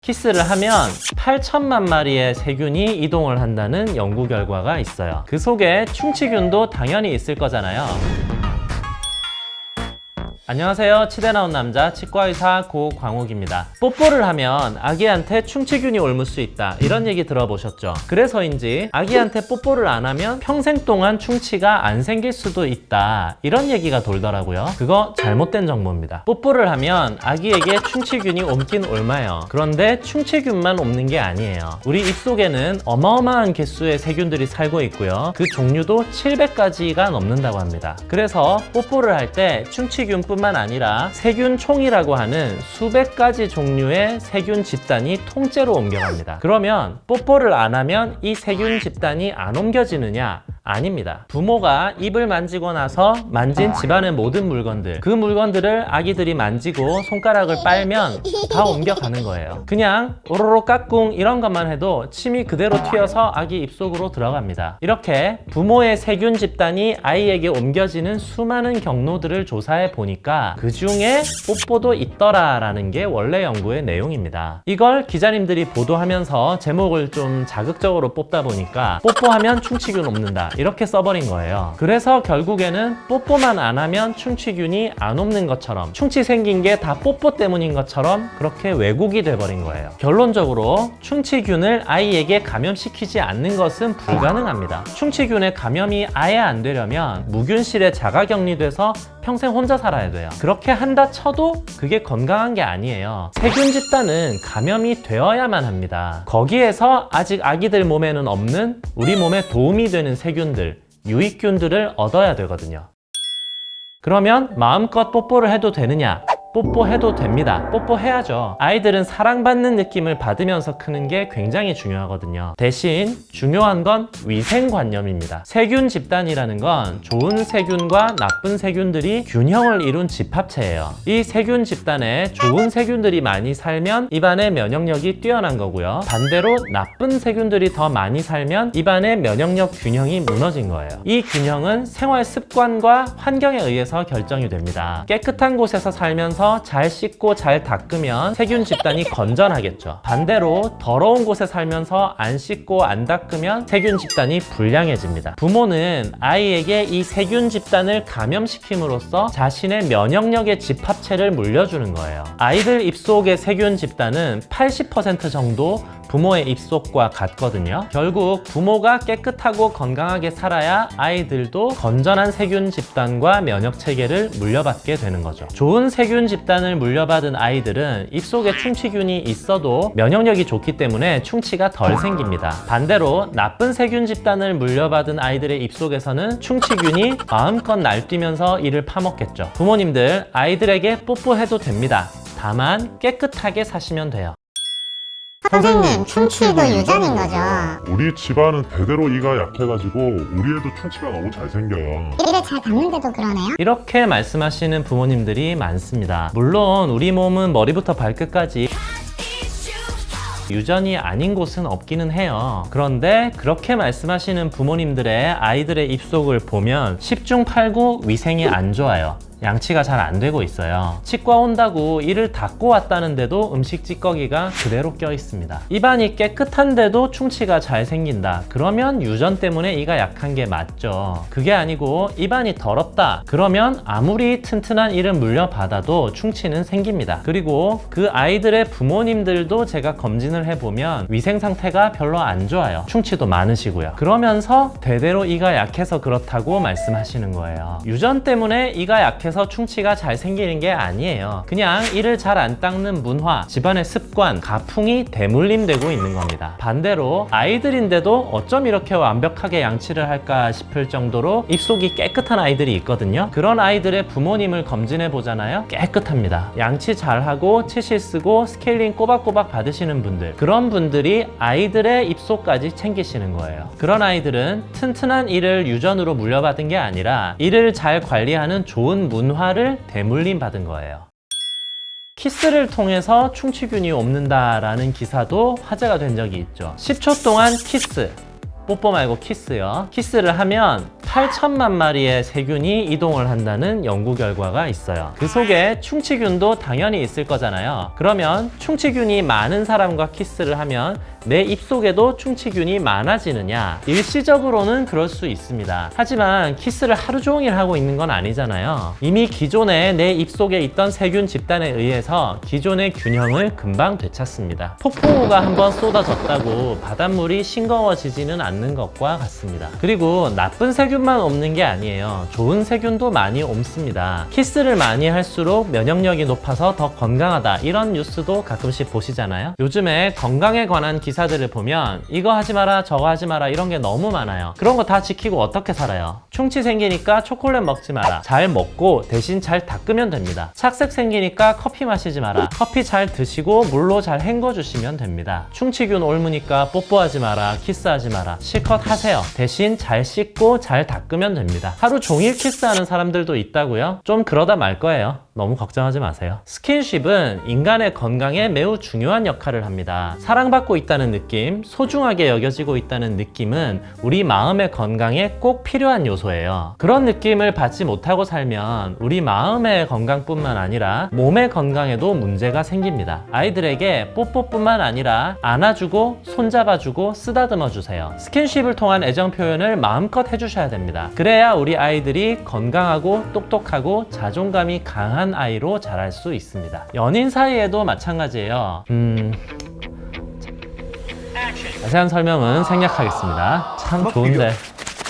키스를 하면 8천만 마리의 세균이 이동을 한다는 연구 결과가 있어요. 그 속에 충치균도 당연히 있을 거잖아요. 안녕하세요. 치대 나온 남자 치과의사 고광욱입니다. 뽀뽀를 하면 아기한테 충치균이 옮을 수 있다, 이런 얘기 들어보셨죠? 그래서인지 아기한테 뽀뽀를 안 하면 평생 동안 충치가 안 생길 수도 있다, 이런 얘기가 돌더라고요. 그거 잘못된 정보입니다. 뽀뽀를 하면 아기에게 충치균이 옮긴 옮아요. 그런데 충치균만 옮는 게 아니에요. 우리 입속에는 어마어마한 개수의 세균들이 살고 있고요. 그 종류도 700가지가 넘는다고 합니다. 그래서 뽀뽀를 할 때 충치균뿐만 아니라 세균총이라고 하는 수백 가지 종류의 세균 집단이 통째로 옮겨갑니다. 그러면 뽀뽀를 안 하면 이 세균 집단이 안 옮겨지느냐? 아닙니다. 부모가 입을 만지고 나서 만진 집안의 모든 물건들, 그 물건들을 아기들이 만지고 손가락을 빨면 다 옮겨가는 거예요. 그냥 오로로 까꿍 이런 것만 해도 침이 그대로 튀어서 아기 입속으로 들어갑니다. 이렇게 부모의 세균 집단이 아이에게 옮겨지는 수많은 경로들을 조사해 보니까 그 중에 뽀뽀도 있더라라는 게 원래 연구의 내용입니다. 이걸 기자님들이 보도하면서 제목을 좀 자극적으로 뽑다 보니까 뽀뽀하면 충치균 옮는다, 이렇게 써버린 거예요. 그래서 결국에는 뽀뽀만 안 하면 충치균이 안 옮는 것처럼, 충치 생긴 게 다 뽀뽀 때문인 것처럼 그렇게 왜곡이 돼버린 거예요. 결론적으로 충치균을 아이에게 감염시키지 않는 것은 불가능합니다. 충치균의 감염이 아예 안 되려면 무균실에 자가격리돼서 평생 혼자 살아야 돼요. 그렇게 한다 쳐도 그게 건강한 게 아니에요. 세균 집단은 감염이 되어야만 합니다. 거기에서 아직 아기들 몸에는 없는 우리 몸에 도움이 되는 세균들, 유익균들을 얻어야 되거든요. 그러면 마음껏 뽀뽀를 해도 되느냐? 뽀뽀해도 됩니다. 뽀뽀해야죠. 아이들은 사랑받는 느낌을 받으면서 크는 게 굉장히 중요하거든요. 대신 중요한 건 위생관념입니다. 세균 집단이라는 건 좋은 세균과 나쁜 세균들이 균형을 이룬 집합체예요. 이 세균 집단에 좋은 세균들이 많이 살면 입안의 면역력이 뛰어난 거고요. 반대로 나쁜 세균들이 더 많이 살면 입안의 면역력 균형이 무너진 거예요. 이 균형은 생활 습관과 환경에 의해서 결정이 됩니다. 깨끗한 곳에서 살면서 잘 씻고 잘 닦으면 세균 집단이 건전하겠죠. 반대로 더러운 곳에 살면서 안 씻고 안 닦으면 세균 집단이 불량해집니다. 부모는 아이에게 이 세균 집단을 감염시킴으로써 자신의 면역력의 집합체를 물려주는 거예요. 아이들 입속의 세균 집단은 80% 정도 부모의 입속과 같거든요. 결국 부모가 깨끗하고 건강하게 살아야 아이들도 건전한 세균 집단과 면역 체계를 물려받게 되는 거죠. 좋은 세균 집단을 물려받은 아이들은 입속에 충치균이 있어도 면역력이 좋기 때문에 충치가 덜 생깁니다. 반대로 나쁜 세균 집단을 물려받은 아이들의 입속에서는 충치균이 마음껏 날뛰면서 이를 파먹겠죠. 부모님들, 아이들에게 뽀뽀해도 됩니다. 다만 깨끗하게 사시면 돼요. 선생님, 충치도 유전인 거죠? 우리 집안은 대대로 이가 약해가지고 우리 애도 충치가 너무 잘 생겨요. 이를 잘 닦는데도 그러네요? 이렇게 말씀하시는 부모님들이 많습니다. 물론 우리 몸은 머리부터 발끝까지 유전이 아닌 곳은 없기는 해요. 그런데 그렇게 말씀하시는 부모님들의 아이들의 입속을 보면 10중 8구 위생이 안 좋아요. 양치가 잘 안 되고 있어요. 치과 온다고 이를 닦고 왔다는데도 음식 찌꺼기가 그대로 껴 있습니다. 입안이 깨끗한데도 충치가 잘 생긴다. 그러면 유전 때문에 이가 약한 게 맞죠. 그게 아니고 입안이 더럽다. 그러면 아무리 튼튼한 이를 물려받아도 충치는 생깁니다. 그리고 그 아이들의 부모님들도 제가 검진을 해보면 위생 상태가 별로 안 좋아요. 충치도 많으시고요. 그러면서 대대로 이가 약해서 그렇다고 말씀하시는 거예요. 유전 때문에 이가 약해서 충치가 잘 생기는 게 아니에요. 그냥 이를 잘 안 닦는 문화, 집안의 습관, 가풍이 대물림되고 있는 겁니다. 반대로 아이들인데도 어쩜 이렇게 완벽하게 양치를 할까 싶을 정도로 입속이 깨끗한 아이들이 있거든요. 그런 아이들의 부모님을 검진해 보잖아요. 깨끗합니다. 양치 잘하고 치실 쓰고 스케일링 꼬박꼬박 받으시는 분들, 그런 분들이 아이들의 입속까지 챙기시는 거예요. 그런 아이들은 튼튼한 이를 유전으로 물려받은 게 아니라 이를 잘 관리하는 좋은 문화를 대물림 받은 거예요. 키스를 통해서 충치균이 옮는다라는 기사도 화제가 된 적이 있죠. 10초 동안 키스, 뽀뽀 말고 키스요. 키스를 하면 8천만 마리의 세균이 이동을 한다는 연구 결과가 있어요. 그 속에 충치균도 당연히 있을 거잖아요. 그러면 충치균이 많은 사람과 키스를 하면 내 입속에도 충치균이 많아지느냐? 일시적으로는 그럴 수 있습니다. 하지만 키스를 하루 종일 하고 있는 건 아니잖아요. 이미 기존에 내 입속에 있던 세균 집단에 의해서 기존의 균형을 금방 되찾습니다. 폭풍우가 한번 쏟아졌다고 바닷물이 싱거워지지는 않는 것과 같습니다. 그리고 나쁜 세균만 옮는 게 아니에요. 좋은 세균도 많이 옮습니다. 키스를 많이 할수록 면역력이 높아서 더 건강하다, 이런 뉴스도 가끔씩 보시잖아요. 요즘에 건강에 관한 기사들을 보면 이거 하지 마라 저거 하지 마라 이런 게 너무 많아요. 그런 거 다 지키고 어떻게 살아요? 충치 생기니까 초콜릿 먹지 마라. 잘 먹고 대신 잘 닦으면 됩니다. 착색 생기니까 커피 마시지 마라. 커피 잘 드시고 물로 잘 헹궈 주시면 됩니다. 충치균 옮으니까 뽀뽀하지 마라, 키스하지 마라. 실컷 하세요. 대신 잘 씻고 잘 닦으면 됩니다. 하루 종일 키스하는 사람들도 있다고요? 좀 그러다 말 거예요. 너무 걱정하지 마세요. 스킨십은 인간의 건강에 매우 중요한 역할을 합니다. 사랑받고 있다는 느낌, 소중하게 여겨지고 있다는 느낌은 우리 마음의 건강에 꼭 필요한 요소예요. 그런 느낌을 받지 못하고 살면 우리 마음의 건강뿐만 아니라 몸의 건강에도 문제가 생깁니다. 아이들에게 뽀뽀뿐만 아니라 안아주고 손잡아주고 쓰다듬어 주세요. 스킨십을 통한 애정 표현을 마음껏 해주셔야 됩니다. 그래야 우리 아이들이 건강하고 똑똑하고 자존감이 강한 아이로 자랄 수 있습니다. 연인 사이에도 마찬가지예요. 자세한 설명은 생략하겠습니다. 참 좋은데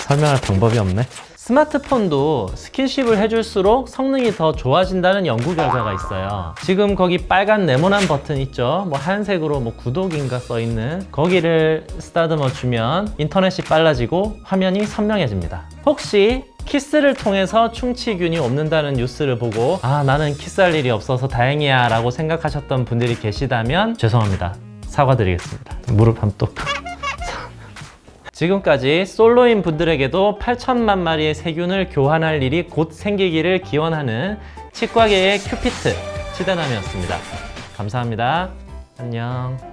설명할 방법이 없네. 스마트폰도 스킨십을 해줄수록 성능이 더 좋아진다는 연구 결과가 있어요. 지금 거기 빨간 네모난 버튼 있죠? 뭐 하얀색으로 뭐 구독인가 써있는 거기를 쓰다듬어 주면 인터넷이 빨라지고 화면이 선명해집니다. 혹시 키스를 통해서 충치균이 옮는다는 뉴스를 보고 아, 나는 키스할 일이 없어서 다행이야 라고 생각하셨던 분들이 계시다면 죄송합니다. 사과드리겠습니다. 무릎 한번 또. 지금까지 솔로인 분들에게도 8천만 마리의 세균을 교환할 일이 곧 생기기를 기원하는 치과계의 큐피트 치대남이었습니다. 감사합니다. 안녕.